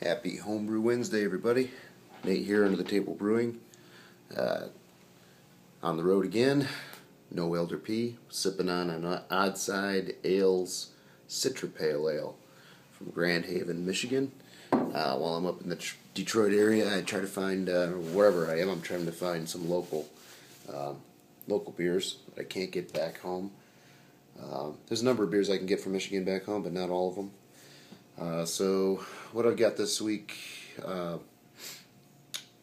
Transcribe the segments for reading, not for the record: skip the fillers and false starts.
Happy Homebrew Wednesday, everybody. Nate here, Under the Table Brewing. On the road again. No Elder P. Sipping on an Oddside Ales Citra Pale Ale from Grand Haven, Michigan. While I'm up in the Detroit area, I try to find, wherever I am, I'm trying to find some local beers that I can't get back home. There's a number of beers I can get from Michigan back home, but not all of them. So what I've got this week,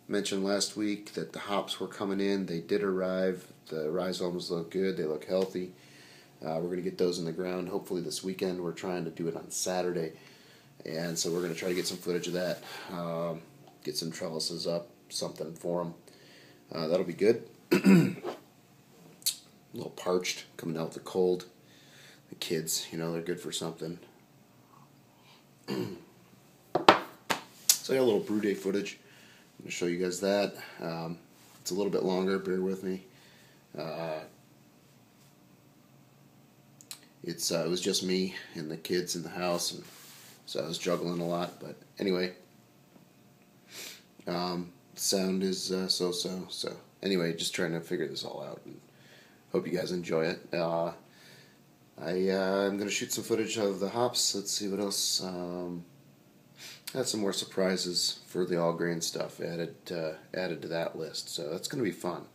mentioned last week that the hops were coming in. They did arrive. The rhizomes look good. They look healthy. We're going to get those in the ground hopefully this weekend. We're trying to do it on Saturday, and so we're going to try to get some footage of that, get some trellises up, something for them. That'll be good. A little parched, coming out with the cold. The kids, they're good for something. So I got a little brew day footage. I'm going to show you guys that. It's a little bit longer, bear with me. It was just me and the kids in the house, and so I was juggling a lot. But anyway, sound is so-so. So anyway, just trying to figure this all out, and hope you guys enjoy it. I'm going to shoot some footage of the hops. Let's see what else. Had some more surprises for the all grain stuff added to that list, so that's going to be fun.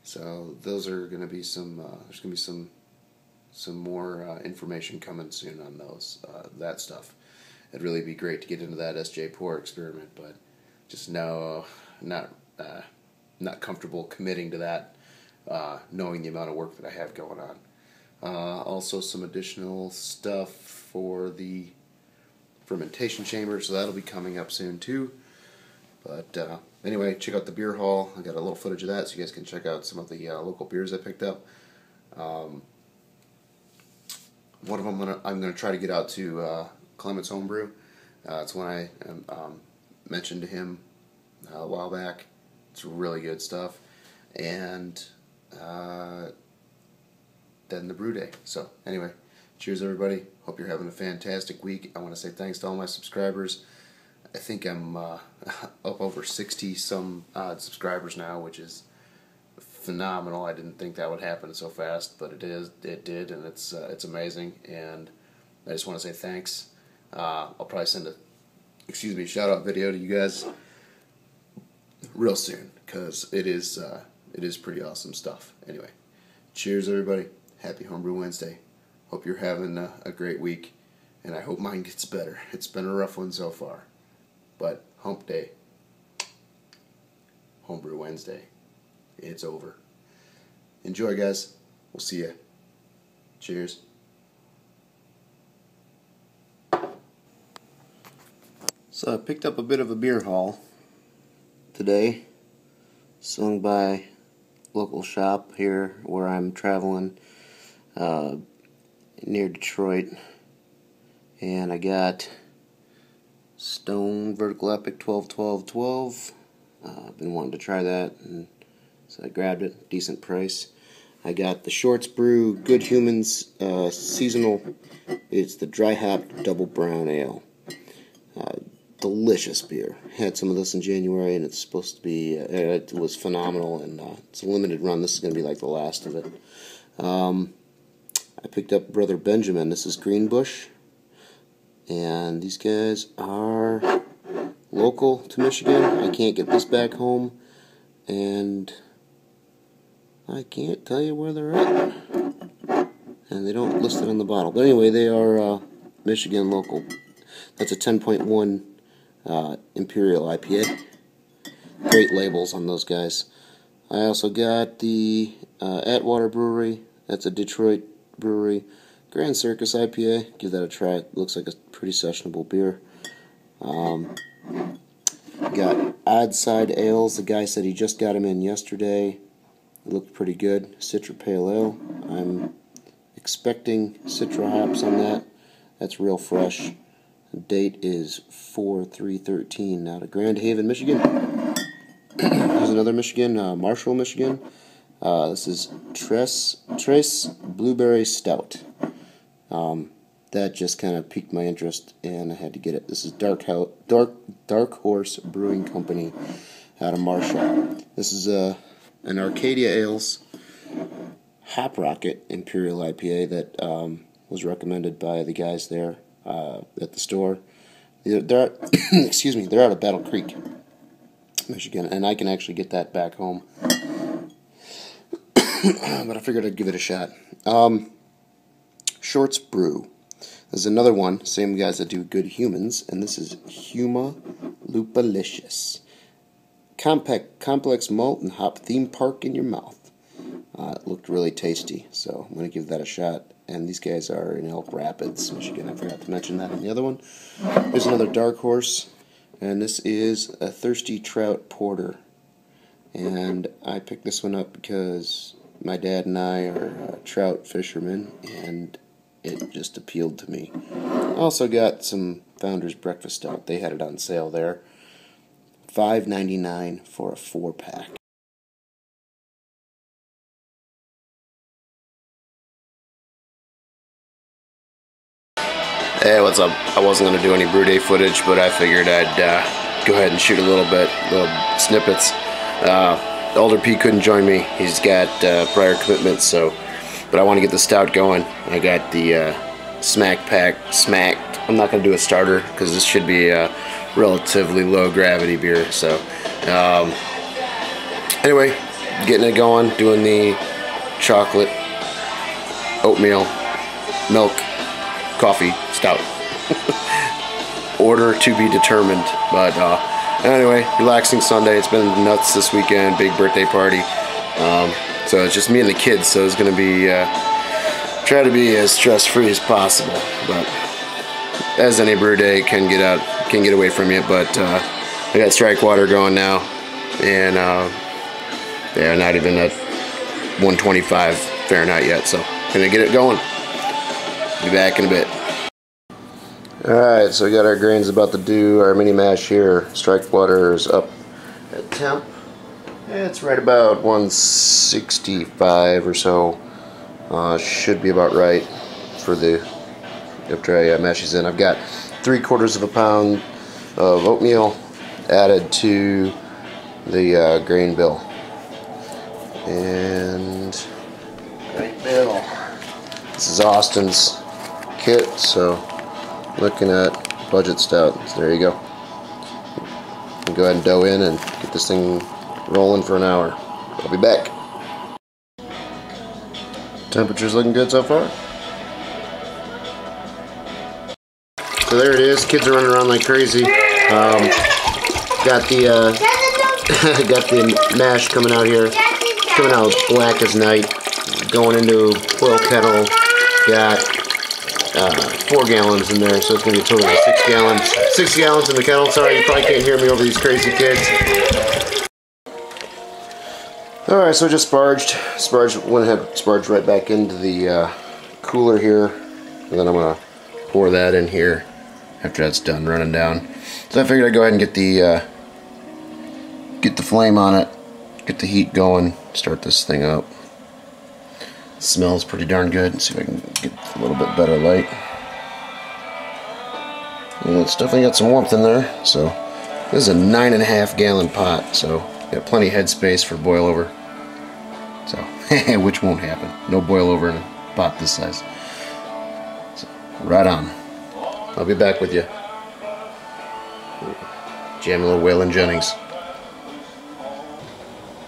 So those are going to be some. There's going to be some more information coming soon on those that stuff. It'd really be great to get into that SJ Pour experiment, but just not comfortable committing to that, knowing the amount of work that I have going on. Also some additional stuff for the fermentation chamber, so that'll be coming up soon too. But anyway, check out the beer haul. I got a little footage of that so you guys can check out some of the local beers I picked up. One of them I'm gonna try to get out to Clement's Homebrew. It's one I mentioned to him a while back. It's really good stuff. And then the Brew Day. So anyway, cheers everybody. Hope you're having a fantastic week. I want to say thanks to all my subscribers. I think I'm up over 60 some odd subscribers now, which is phenomenal. I didn't think that would happen so fast, but it did, and it's amazing. And I just want to say thanks. I'll probably send a shout out video to you guys real soon, because it is pretty awesome stuff. Anyway, cheers everybody. Happy Homebrew Wednesday. Hope you're having a great week, and I hope mine gets better. It's been a rough one so far, but hump day, Homebrew Wednesday, it's over. Enjoy, guys. We'll see ya. Cheers. So I picked up a bit of a beer haul today, swung by local shop here where I'm traveling, near Detroit, and I got Stone Vertical Epic 12-12-12. I've been wanting to try that, and so I grabbed it. Decent price. I got the Shorts Brew Good Humans seasonal. It's the dry hopped double brown ale. Delicious beer. Had some of this in January, and it's supposed to be. It was phenomenal, and it's a limited run. This is going to be like the last of it. I picked up Brother Benjamin. This is Greenbush, and these guys are local to Michigan. I can't get this back home, and I can't tell you where they're at, and they don't list it on the bottle. But anyway, they are Michigan local. That's a 10.1 Imperial IPA. Great labels on those guys. I also got the Atwater Brewery. That's a Detroit brewery. Grand Circus IPA. Give that a try. It looks like a pretty sessionable beer. Got Oddside Ales. The guy said he just got them in yesterday. It looked pretty good. Citra Pale Ale. I'm expecting Citra hops on that. That's real fresh. The date is 4/3/13 out of Grand Haven, Michigan. Here's another Michigan, Marshall, Michigan. This is Trace Blueberry Stout. that just kind of piqued my interest, and I had to get it. This is Dark Horse Brewing Company out of Marshall. This is an Arcadia Ales Hop Rocket Imperial IPA that was recommended by the guys there at the store. They're excuse me, they're out of Battle Creek, Michigan, and I can actually get that back home. But I figured I'd give it a shot. Shorts Brew. There's another one, same guys that do Good Humans, and this is Huma Lupalicious. Complex malt and hop theme park in your mouth. It looked really tasty, so I'm going to give that a shot. And these guys are in Elk Rapids, Michigan. I forgot to mention that in the other one. There's another Dark Horse, and this is a Thirsty Trout Porter. And I picked this one up because my dad and I are trout fishermen, and it just appealed to me. I also got some Founder's Breakfast Stout. They had it on sale there. $5.99 for a 4-pack. Hey, what's up? I wasn't going to do any Brew Day footage, but I figured I'd go ahead and shoot a little snippets. Older P couldn't join me. He's got prior commitments, but I want to get the stout going. I got the Smacked. I'm not going to do a starter because this should be a relatively low gravity beer. So anyway, getting it going, doing the chocolate, oatmeal, milk, coffee, stout. Order to be determined. But anyway, relaxing Sunday. It's been nuts this weekend. Big birthday party. So it's just me and the kids. So it's going to be try to be as stress-free as possible. But as any brew day can get away from you. But I got strike water going now, and they're not even at 125 Fahrenheit yet. So gonna get it going. Be back in a bit. Alright, so we got our grains about to do our mini mash here. Strike water is up at temp. It's right about 165 or so. Should be about right for the after I mash these in. I've got 3/4 pound of oatmeal added to the grain bill. And grain bill. This is Austin's kit, so looking at budget stout. So there you go. I'll go ahead and dough in and get this thing rolling for an hour. I'll be back. Temperature's looking good so far. So there it is. Kids are running around like crazy. Got the got the mash coming out here. It's coming out black as night. Going into boil kettle. Got 4 gallons in there, so it's going to be a total of 6 gallons. 6 gallons in the kettle. Sorry, you probably can't hear me over these crazy kids. Alright, so I just went ahead and sparged right back into the cooler here. And then I'm going to pour that in here after that's done running down. So I figured I'd go ahead and get the flame on it, get the heat going, start this thing up. It smells pretty darn good. Let's see if I can get a little bit better light. And it's definitely got some warmth in there. So this is a 9.5 gallon pot, so got plenty of headspace for boil over. So which won't happen. No boil over in a pot this size. So, right on. I'll be back with you. Jam a little Waylon Jennings.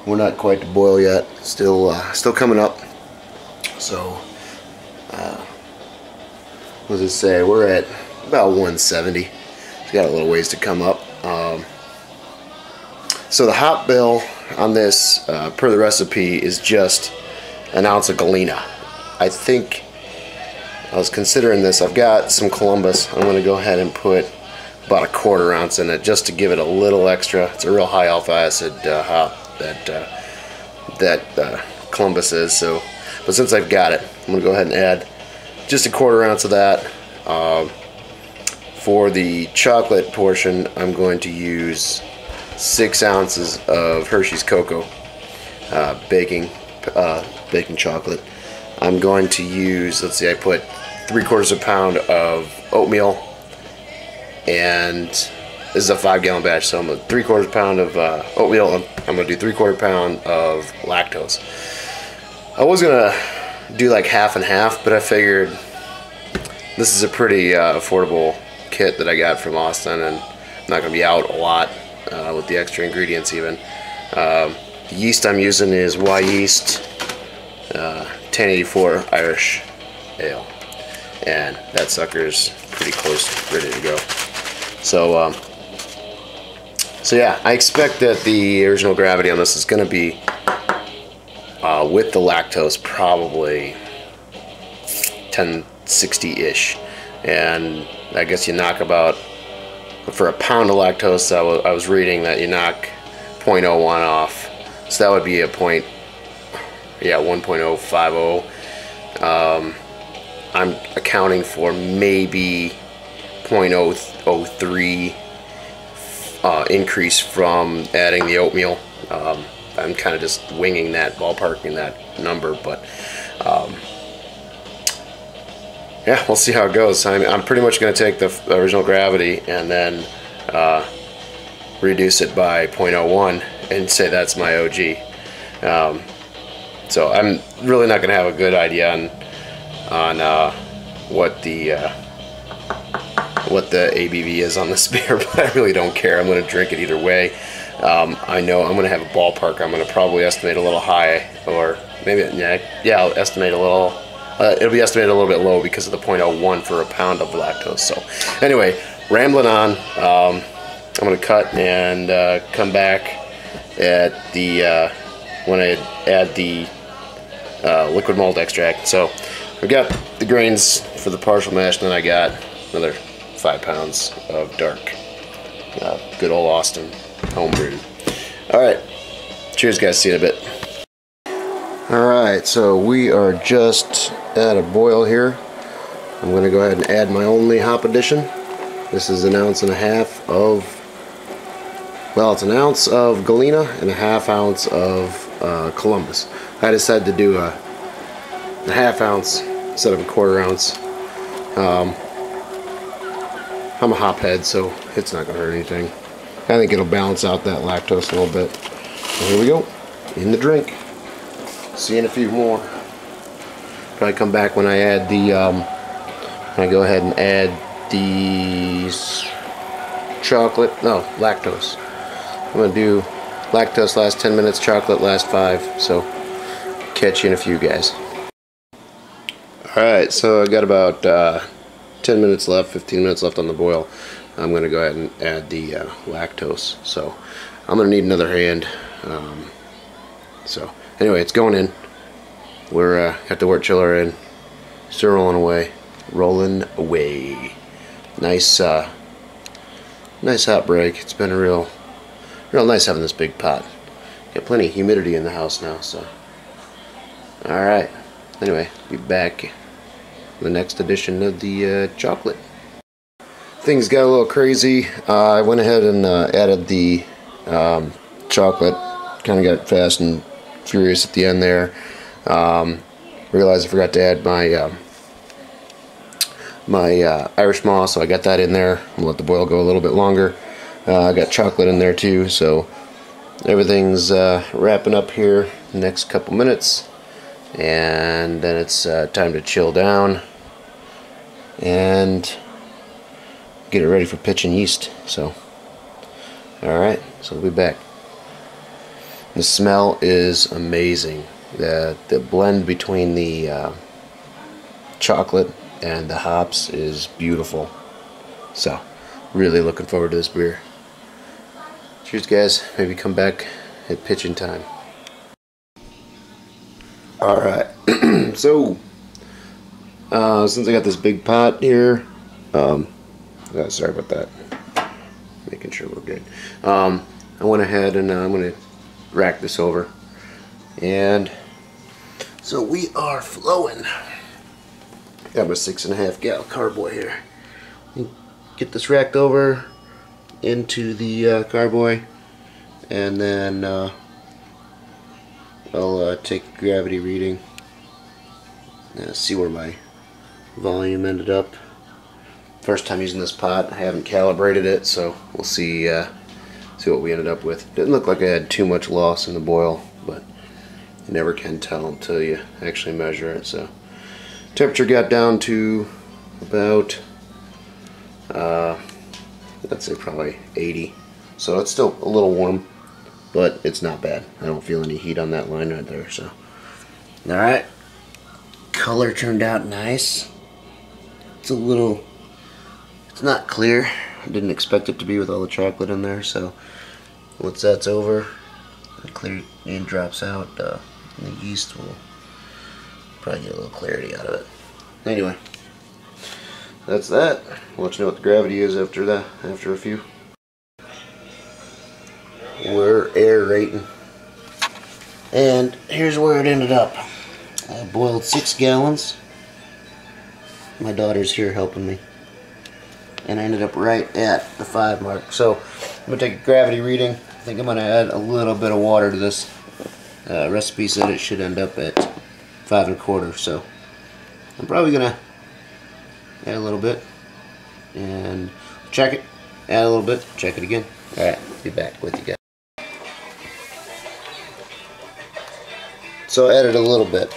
We're not quite to boil yet. Still coming up. So, what does it say? We're at about 170. It's got a little ways to come up. So the hop bill on this, per the recipe, is just an ounce of Galena. I think I was considering this. I've got some Columbus. I'm going to go ahead and put about 1/4 ounce in it just to give it a little extra. It's a real high alpha acid hop that Columbus is. So, but since I've got it, I'm going to go ahead and add just 1/4 ounce of that. For the chocolate portion, I'm going to use 6 ounces of Hershey's Cocoa baking chocolate. I'm going to use, let's see, I put 3/4 pound of oatmeal, and this is a 5-gallon batch, so I'm going to 3/4 pound of oatmeal, and I'm going to do 3/4 pound of lactose. I was going to do like half and half, but I figured this is a pretty affordable kit that I got from Austin, and I'm not going to be out a lot with the extra ingredients even. The yeast I'm using is Y yeast 1084 Irish Ale, and that sucker's pretty close, ready to go. So yeah, I expect that the original gravity on this is going to be with the lactose probably 1060-ish, and I guess you knock about, for a pound of lactose, I was reading that you knock 0.01 off, so that would be a 1.050. I'm accounting for maybe 0.003 increase from adding the oatmeal. I'm kind of just winging that, ballparking that number, but yeah, we'll see how it goes. I'm pretty much going to take the original gravity and then reduce it by 0.01 and say that's my OG. So I'm really not going to have a good idea on what the ABV is on this beer, but I really don't care. I'm going to drink it either way. I know I'm going to have a ballpark. I'm going to probably estimate a little high, or maybe, yeah, I'll estimate a little. It'll be estimated a little bit low because of the 0.01 for a pound of lactose. So anyway, rambling on. I'm going to cut and come back at the when I add the liquid malt extract. So I've got the grains for the partial mash, and then I got another 5 pounds of dark, good old Austin homebrew. All right, cheers, guys. See you in a bit. All right, so we are just at a boil here. I'm going to go ahead and add my only hop addition. This is 1.5 ounces of, well, it's 1 ounce of Galena and 1/2 ounce of Columbus. I decided to do a 1/2 ounce instead of a 1/4 ounce. I'm a hop head, so it's not going to hurt anything. I think it'll balance out that lactose a little bit. So here we go, in the drink. See you in a few more. Probably come back when I add the, when I go ahead and add the lactose. I'm going to do lactose last 10 minutes, chocolate last 5, so catch you in a few, guys. Alright, so I got about 10 minutes left, 15 minutes left on the boil. I'm going to go ahead and add the lactose, so I'm going to need another hand. So anyway, it's going in. We're got the wort chiller in, still rolling away. Nice nice hot break. It's been real nice having this big pot. Got plenty of humidity in the house now, so alright, anyway, be back the next edition of the chocolate. Things got a little crazy. I went ahead and added the chocolate. Kind of got fast and furious at the end there. Realized I forgot to add my Irish moss, so I got that in there. I'm gonna let the boil go a little bit longer. I got chocolate in there too, so everything's wrapping up here the next couple minutes, and then it's time to chill down and get it ready for pitch and yeast. So alright, so we'll be back. The smell is amazing. The blend between the chocolate and the hops is beautiful. So really looking forward to this beer. Cheers, guys. Maybe come back at pitching time. Alright, so since I got this big pot here, sorry about that, making sure we're good. I went ahead and I'm going to rack this over, and so we are flowing. Got my 6.5 gallon carboy here. Get this racked over into the carboy, and then I'll take a gravity reading, see where my volume ended up. First time using this pot. I haven't calibrated it, so we'll see see what we ended up with. Didn't look like I had too much loss in the boil, but you never can tell until you actually measure it. So temperature got down to about I'd say probably 80. So it's still a little warm, but it's not bad. I don't feel any heat on that line right there. So alright. Color turned out nice. It's not clear. I didn't expect it to be with all the chocolate in there, so once that's over, the clear and drops out, the yeast will probably get a little clarity out of it. Anyway, that's that. I'll let you know what the gravity is after a few. We're aerating. And here's where it ended up. I boiled 6 gallons. My daughter's here helping me. And I ended up right at the 5 mark. So I'm going to take a gravity reading. I think I'm going to add a little bit of water to this. Recipe said it should end up at 5 1/4. So I'm probably going to add a little bit. And check it. Add a little bit. Check it again. Alright, be back with you guys. So I added a little bit.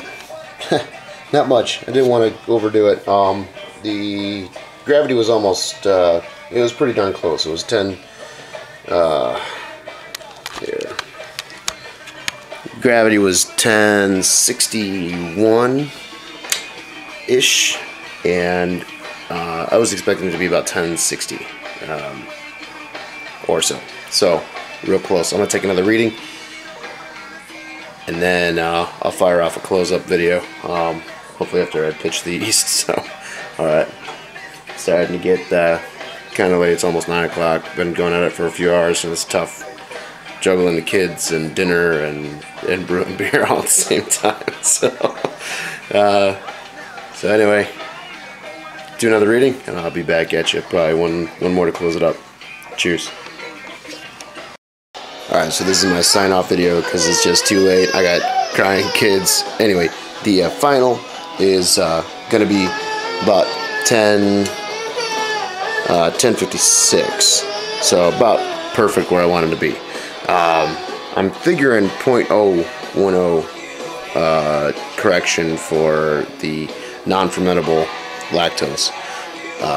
Not much. I didn't want to overdo it. The gravity was almost, it was pretty darn close. It was 10, here. Gravity was 1061-ish, and I was expecting it to be about 1060 or so. So, real close. I'm going to take another reading, and then I'll fire off a close-up video, hopefully after I pitch the yeast. So, alright. Starting to get kind of late. It's almost 9 o'clock. Been going at it for a few hours, and it's tough juggling the kids and dinner and brewing beer all at the same time. So anyway, do another reading, and I'll be back at you. Probably one more to close it up. Cheers. Alright, so this is my sign-off video because it's just too late. I got crying kids. Anyway, the final is going to be about 10:56, so about perfect where I wanted to be. I'm figuring 0.010 correction for the non-fermentable lactose.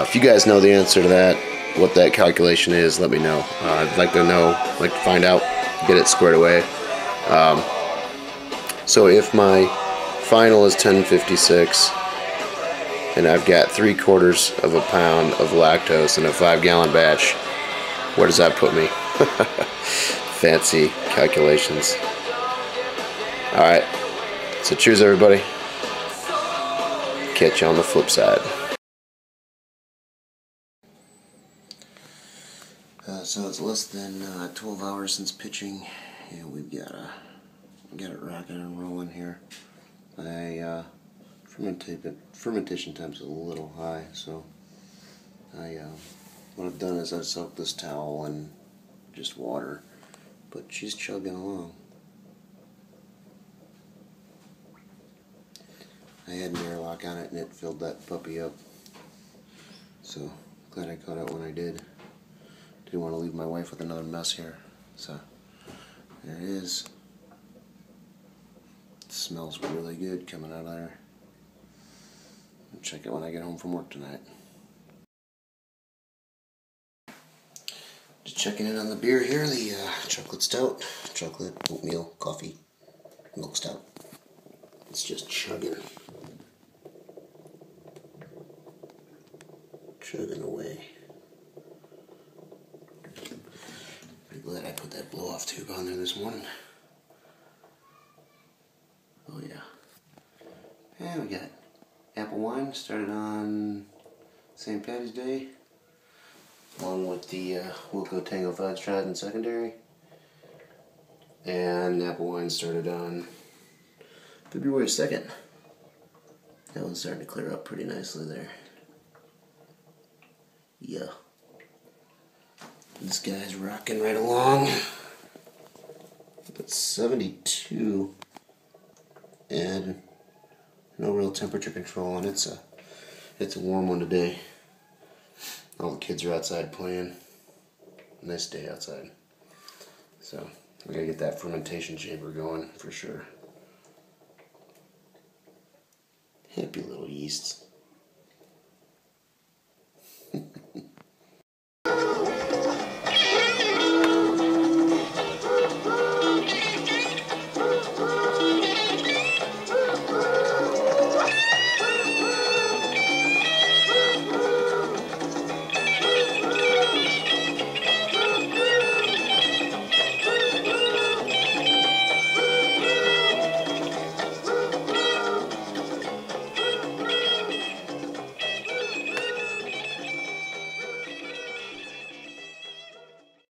If you guys know the answer to that, what that calculation is, let me know. I'd like to know, like to find out, get it squared away. So if my final is 10:56, and I've got 3/4 of a pound of lactose in a 5-gallon batch, where does that put me? Fancy calculations. Alright, so cheers everybody. Catch you on the flip side. So it's less than 12 hours since pitching, and we've got it rocking and rolling here. Fermentation temps is a little high, so what I've done is I've soaked this towel in just water, but she's chugging along. I had an airlock on it and it filled that puppy up, so glad I caught it when I did. Didn't want to leave my wife with another mess here, so there it is. It smells really good coming out of there. I'll check it when I get home from work tonight. Just checking in on the beer here, the chocolate stout, chocolate, oatmeal, coffee, milk stout. It's just chugging away. Pretty glad I put that blow off tube on there this morning. Oh yeah. And we got apple wine, started on St. Patty's Day, along with the Wilco Tango Foxtrot in secondary. And apple wine started on February 2nd. That one's starting to clear up pretty nicely there. Yeah. This guy's rocking right along. It's 72 and no real temperature control, and it's It's a warm one today. All the kids are outside playing. Nice day outside. So we gotta get that fermentation chamber going for sure. Happy little yeasts.